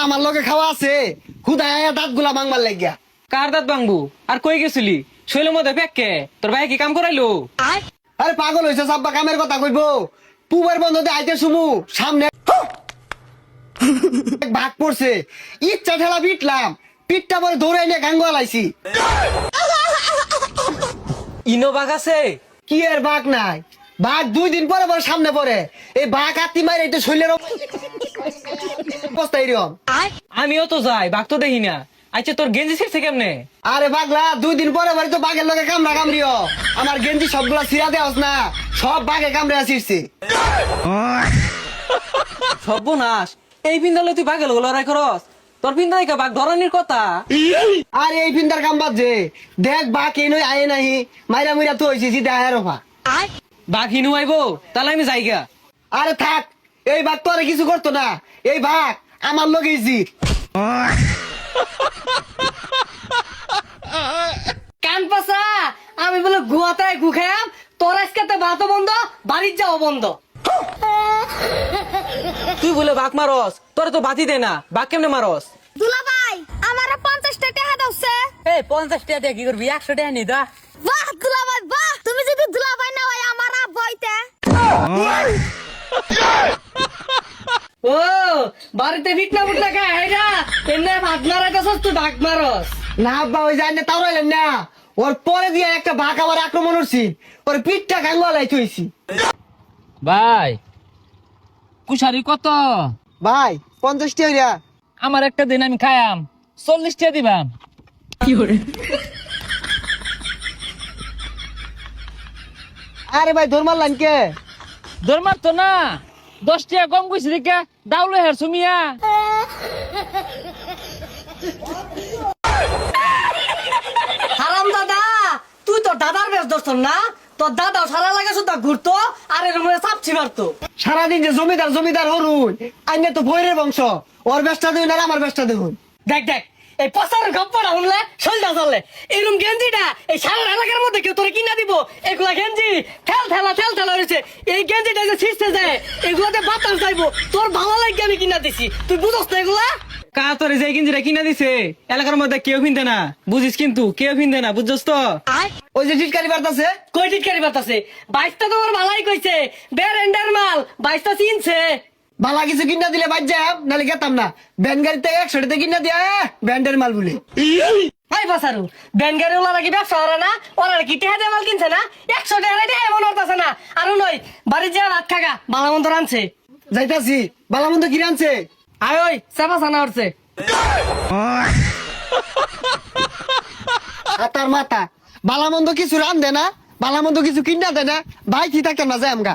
আমার লগে খাওয়া আছে হুদায় দাঁত গুলা মাংবার লাগিয়া। কার দাঁত ভাঙবো আর কই গেছিলি শৈলের মধ্যে পেককে তোর ভাই কি কাম করাইলো? আরে পাগল হয়েছে সাব্বা, কামের কথা কইবো। পুবের বন্ধতে আইতে শুমু সামনে ভাগ পড়ছে, ইচ্ছা ঠেলা পিটলাম, পিঠটা পরে দৌড়ে নিয়ে গাঙ্গুয়া লাইছি। ইনো বাঘ আছে? কি এর বাঘ নাই, বাঘ 2 দিন পরে পরে সামনে পড়ে। এই বাঘ আত্মি মারে এটা শৈলের অবস্থা এরকম। আমিও তো যাই, বাঘ তো দেখি না। আচ্ছা তোর গেঞ্জি ছিঁড়ছে কেমনে? আরে পাগলা, 2 দিন পরে পরে তো বাঘের লগে কামড়া কামড়িও। আমার গেঞ্জি সবগুলা ছিঁড়া দেওয়াস না, সব বাঘে কামড়ে আসিরছে। সর্বনাশ, এই পিন্দালে তুই বাঘের লগে লড়াই করস? তোর পিন্দা দেখা বাঘ ধরানির কথা। আরে এই ফিন্দার কাম বাদ যে, দেখ বাঘ এই নই আয়ে নাহি মাইরা মুইরা তো হইছি সিধা আয়ের রফা। বাঘ হিনু আইবো, তাহলে আমি যাইগা। আরে থাক, এই বাঘ তো আর কিছু করতো না। এই বাঘ আমার লগে জিত। কান পাসা, আমি বলে গুয়াতায় গু খাম, তোর আজকে তো ভাতও বন্ধ, বাড়ির যাও বন্ধ। তুই বলে বাঘ মারস, তোরা তো বাতি দে না, বাঘ কেমনে মারস? দুলা ভাই আমার 50টা টাকা দাওছে। এই 50 টাকা দিয়ে কি করবি? 100 টাকা নি দা। বাহ দুলা ভাই বাহ, তুমি যদি দুলা ভাই না হয় আমার আব্বাইতে। ও বাড়িতে ভিটনা বুটনা খায় হেরা, এমনি ভাত মারাইতেছস তুই বাঘ মারস। না আব্বা, ওই জানে তাও রইলেন না। ওর পরে দিয়ে একটা বাঘ আমার আক্রমণ হচ্ছি, ওর পিঠটা গাঙ্গুয়া লাই থইছি। ভাই কুশারি কত? ভাই 50 টাকা। আমার একটা দিন আমি খায়াম 40 টাকা দিবাম। আরে ভাই ধর মারলেন কে? দরমার তো না 10 টাকা কম কইছি দেখে দাউলে হের সুমিয়া। হারাম দাদা, তুই তোর দাদার বেশ ধরছ না? তোর দাদাও সারা লাগে শুধু ঘুরতো আর এর মধ্যে চাপছি মারতো। সারাদিন যে জমিদার জমিদার হরুন, আইনে তো বইরের বংশ। ওর ব্যবসা দেখুন আর আমার ব্যবসা দেখুন। দেখ দেখ, এই পচার গপ্পটা শুনলে শরীরটা চলে। এরকম গেঞ্জিটা এই সারা এলাকার মধ্যে কেউ তোরে কিনা দিব? এগুলা গেঞ্জি ঠেল ঠেলা রয়েছে। এই গেঞ্জিটা যে ছিঁড়তে যায়, এগুলাতে বাতাস যাইবো, তোর ভালো লাগে আমি কিনা দিছি, তুই বুঝস না এগুলা? কা তোর যে গেঞ্জিটা কিনা দিছে এলাকার মধ্যে কেউ কিনতে না, বুঝিস কিন্তু কেউ কিনতে না, বুঝছস তো? ওই যে টিটকারি বার্তাছে, কই টিটকারি বাতাসে? বাইশটা তোমার ভালাই কইছে, বেরেন্ডার মাল, বাইশটা চিনছে। বালা কিছু কিনা দিলে বাদ যাম, নাহলে গেতাম না। ব্যান গাড়িতে 100 টাকা কিনা দিয়া ব্যান্ডের মাল বলে। ভাই বাসারু, ব্যানগাড়ি ওলা নাকি ব্যবসা ওরা না, ওরা নাকি টেহা দিয়ে মাল কিনছে না? 100 টাকা রেটে এমন হতাছে না। আর নয় বাড়ির যা ভাত খাগা বালা মন্দ রানছে। যাইতাছি, বালা মন্দ কি রানছে? আয় ওই চাপা ছানা উঠছে। হাতার মাথা, বালা মন্দ কিছু রান দে না, বালা মন্দ কিছু কিনা দে না, ভাই কি থাকতাম না যাই আমগা।